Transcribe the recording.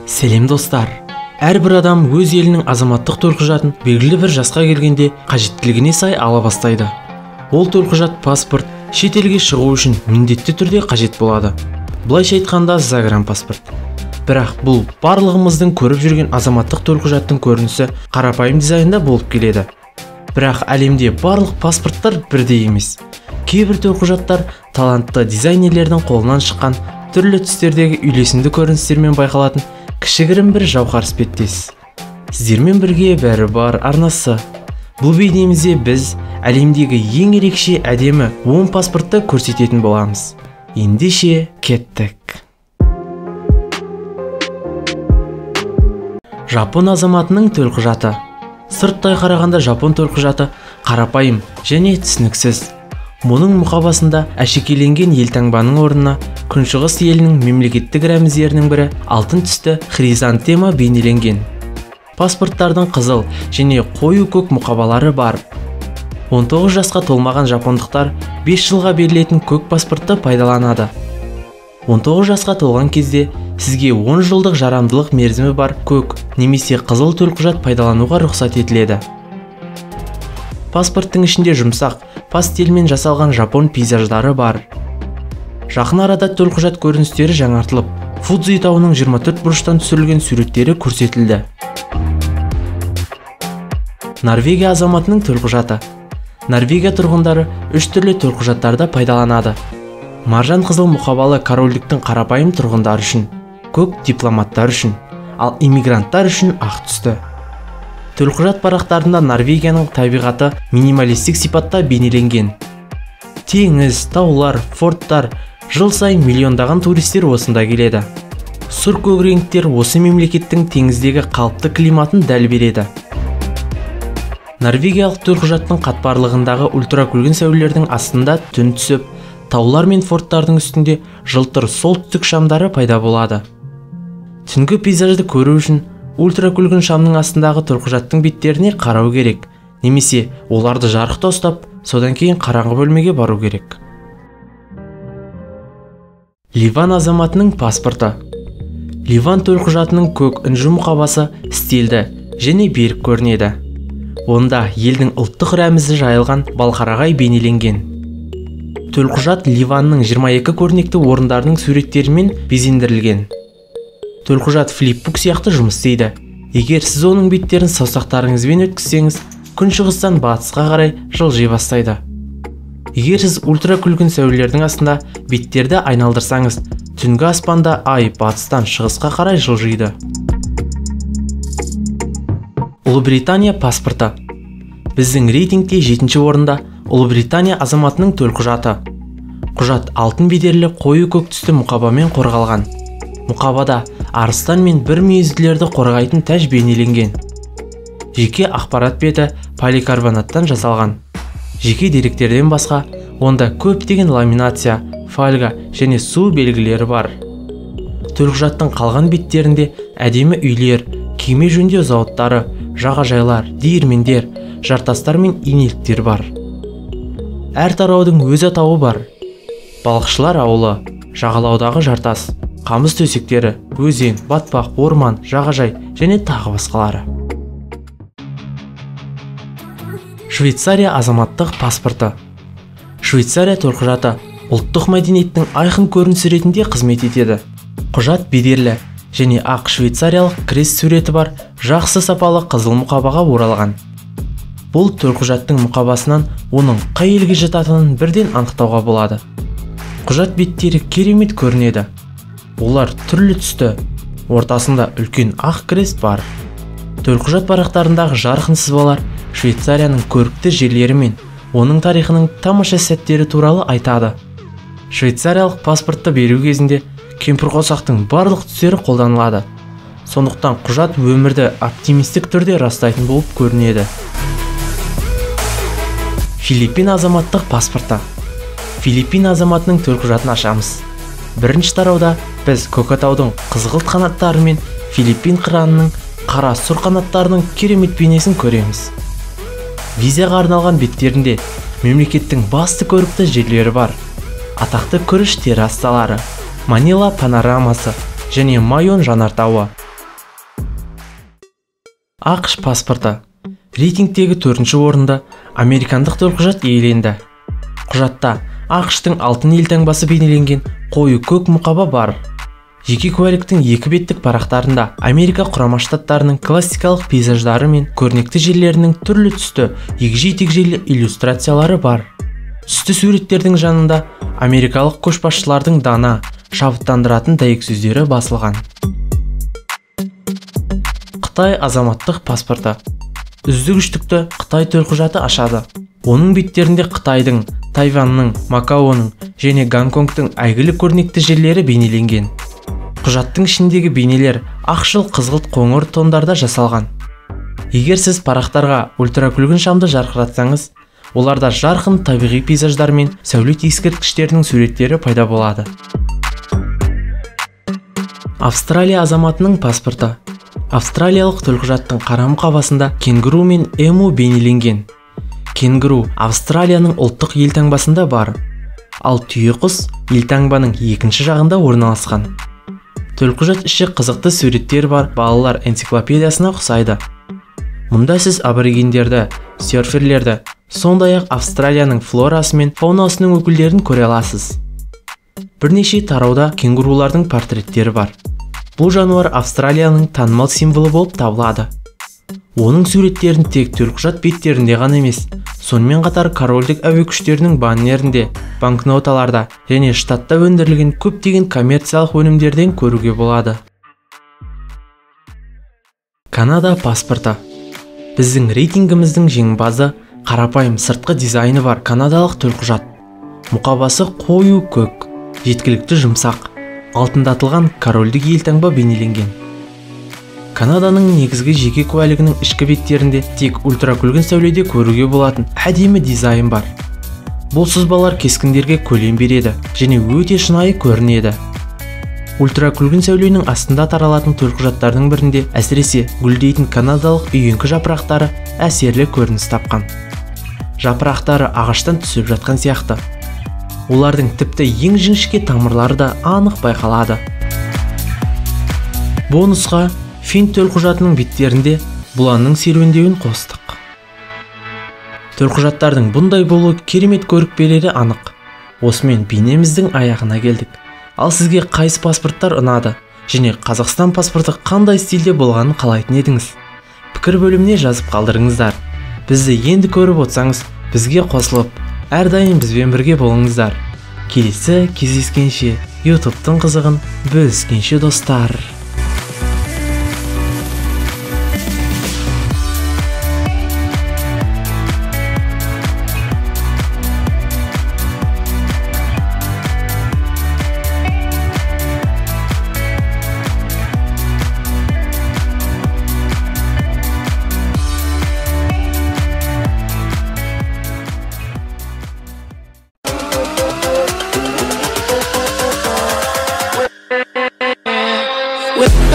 Сәлем достар. Әрбір адам өз елінің азаматтық төлқұжатын белгілі бір жасқа келгенде қажеттілігіне сай ала бастайды. Ол төлқұжат паспорт шетелге шығу үшін міндетті түрде қажет болады. Былайша айтқанда загранпаспорт. Бірақ бұл барлығымыздың көріп жүрген азаматтық төлқұжаттың көрінісі қарапайым дизайнда болып келеді. Бірақ әлемде барлық паспорттар бірдей емес. Кейбір төлқұжаттар талантты дизайнерлердің қолынан шыққан түрлі түстердегі үйлесімді көріністермен байқалатын кішігірім бір жауһар іспеттес. Сіздермен бірге бәрі бар арнасы. Бұл бейнемізде біз әлемдегі ең ерекше әдемі 10 паспортты көрсететін боламыз. Ендеше кеттік. Жапон азаматының төлқұжаты. Сырттай қарағанда жапон төлқұжаты қарапайым және түсініксіз. Мұның мұқабасында әшекейленген елтаңбаның орнына күншығыс елінің мемлекеттік рәміздерінің бірі алтын түсті хризантема бейнеленген. Паспорттардың қызыл және қою көк мұқабалары бар. 19 жасқа толмаған жапондықтар 5 жылға берілетін көк паспортты пайдаланады. 19 жасқа толған кезде сізге 10 жылдық жарамдылық мерзімі бар көк немесе қызыл төлқұжат пайдалануға рұқсат етіледі. Паспорттың ішінде жұмсақ пастельмен жасалған жапон пейзаждары бар. Жақын арада төлқұжат көріністері жаңартылып, Фудзи тауының 24 бұрыштан түсірілген суреттері көрсетілді. Норвегия азаматының төлқұжаты. Норвегия тұрғындары 3 түрлі төлқұжаттарды пайдаланады. Маржан қызыл мұқабалы корольдіктің қарапайым тұрғындары үшін, көк дипломаттар үшін, ал иммигранттар үшін ақ түсті. Төлқұжат парақтарында Норвегияның табиғаты минималистік сипатта бейнеленген. Теңіз, таулар, форттар, жыл сайын миллиондаған туристер осында келеді. Сұр көк реңктер осы мемлекеттің теңіздегі қалыпты климатын дәл береді. Норвегиялық төлқұжаттың қатпарлығындағы ультракүлгін сәулелердің астында түн түсіп, таулар мен форттардың үстінде жылтыр солтүстік шамдары пайда болады. Түнгі пейзажды көру үшін ультракүлгін шамның астындағы төлқұжаттың беттеріне қарау керек, немесе оларды жарықта ұстап, содан кейін қараңғы бөлмеге бару керек. Ливан азаматының паспорты. Ливан төлқұжатының көк інжу мұқабасы стильді және берік көрінеді. Онда елдің ұлттық рәмізі жайылған балқарағай бейнеленген. Төлқұжат Ливанның 22 көрнекті орындарының суреттерімен безендірілген. Төлқұжат флипбук сияқты жұмыс істейді. Егер сіз оның беттерін саусақтарыңызбен өткізсеңіз, күншығыстан батысқа қарай жылжи бастайды. Егер сіз ультракүлгін сәулелердің астында беттерді айналдырсаңыз, түнгі аспанда ай батыстан шығысқа қарай жылжиды. Ұлыбритания паспорты. Біздің рейтингте 7-ші орында Ұлыбритания азаматының төлқұжаты. Құжат алтын бедерлі қою көк түсті мұқабамен қорғалған. Мұқабада арыстан мен бір мүйізділерді қорғайтын тәж бейнеленген. Жеке ақпарат беті поликарбонаттан жасалған. Жеке деректерден басқа, онда көптеген ламинация, фольга және су белгілері бар. Төлқұжаттың қалған беттерінде әдемі үйлер, кеме жөндеу зауыттары, жағажайлар, диірмендер, жартастар мен инеліктер бар. Әр тараудың өз атауы бар. Балықшылар ауылы, жағалаудағы жартас, қамыс төсектері, өзен, батпақ, орман, жағажай және тағы басқалары. Швейцария азаматтық паспорты. Швейцария төлқұжаты ұлттық мәдениеттің айқын көрінісі ретінде қызмет етеді. Құжат бедерлі және ақ швейцариялық крест суреті бар жақсы сапалы қызыл мұқабаға оралған. Бұл төлқұжаттың мұқабасынан оның қай елге жататынын бірден анықтауға болады. Құжат беттері керемет көрінеді. Олар түрлі түсті, ортасында үлкен ақ крест бар. Төлқұжат парақтарындағы жарқын сызбалар Швейцарияның көрікті жерлері мен оның тарихының тамаша сәттері туралы айтады. Швейцариялық паспортты беру кезінде кемпірқосақтың барлық түстері қолданылады. Сондықтан құжат өмірді оптимистік түрде растайтын болып көрінеді. Филиппин азаматтық паспорты. Филиппин азаматының төлқұжатын ашамыз. Бірінші тарауда біз көкатаудың қызғылт қанаттары мен Филиппин қыранының қара сұр қанаттарының керемет бейнесін көреміз. Визаға арналған беттерінде мемлекеттің басты көрікті жерлері бар. Атақты күріш террасалары, Манила панорамасы және Майон жанартауы. ақш паспорты. Рейтингтегі 4-ші орында американдық төлқұжат иеленді. Құжатта ақштың алтын елтаңбасы бейнеленген қою көк мұқаба бар. Жеке куәліктің 2 беттік парақтарында Америка құрама штаттарының классикалық пейзаждары мен көрнекті жерлерінің түрлі түсті егжей-тегжейлі иллюстрациялары бар. Түсті суреттердің жанында америкалық көшбасшылардың дана, шабыттандыратын дәйек сөздері басылған. Қытай азаматтық паспорты. Үздік үштікті Қытай төлқұжаты ашады. Оның беттерінде Қытайдың, Тайваньның, Макаоның және Гонконгтың әйгілі көрнекті жерлері бейнеленген. Құжаттың ішіндегі бейнелер ақшыл қызғылт қоңыр тондарда жасалған. Егер сіз парақтарға ультракүлгін шамды жарқыратсаңыз, оларда жарқын табиғи пейзаждар мен сәулет ескерткіштерінің суреттері пайда болады. Австралия азаматының паспорты. Австралиялық төлқұжаттың қара мұқабасында кенгуру мен эму бейнеленген. Кенгуру Австралияның ұлттық елтаңбасында бар, ал түйеқұс елтаңбаның екінші жағында орналасқан. Төлқұжат іші қызықты суреттер бар балалар энциклопедиясына ұқсайды. Мұнда сіз аборигендерді, серферлерді, сондай-ақ Австралияның флорасы мен фаунасының өкілдерін көре аласыз. Бірнеше тарауда кенгурулардың портреттері бар. Бұл жануар Австралияның танымал символы болып табылады. Оның суреттерін тек төлқұжат беттерінде ғана емес, сонымен қатар корольдік әуе күштерінің баннерінде, банкноталарда және штатта өндірілген көптеген коммерциялық өнімдерден көруге болады. Канада паспорты. Біздің рейтингіміздің жеңімпазы қарапайым сыртқы дизайны бар канадалық төлқұжат. Мұқабасы қою көк, жеткілікті жұмсақ, алтындатылған корольдік елтаңба бейнеленген. Канаданың негізгі жеке куәлігінің ішкі беттерінде тек ультракүлгін сәуледе көруге болатын әдемі дизайн бар. Бұл сызбалар кескіндерге көлем береді және өте шынайы көрінеді. Ультракүлгін сәуленің астында таралатын төлқұжаттардың бірінде әсіресе гүлдейтін канадалық үйеңкі жапырақтары әсерлі көрініс тапқан. Жапырақтары ағаштан түсіп жатқан сияқты. Олардың тіпті ең жіңішке тамырлары да анық байқалады. Бонусқа Фин төлқұжатының беттерінде бұланның серуендеуін қостық. Төлқұжаттардың бұндай болуы керемет көрік берері анық. Осымен бейнеміздің аяғына келдік. Ал сізге қайсы паспорттар ұнады және Қазақстан паспорты қандай стильде болғанын қалайтын едіңіз? Пікір бөліміне жазып қалдырыңыздар. Бізді енді көріп отсаңыз, бізге қосылып, әрдайым бізбен бірге болыңыздар. Келесі кездескенше, YouTube-тың қызығын бөліскенше достар. With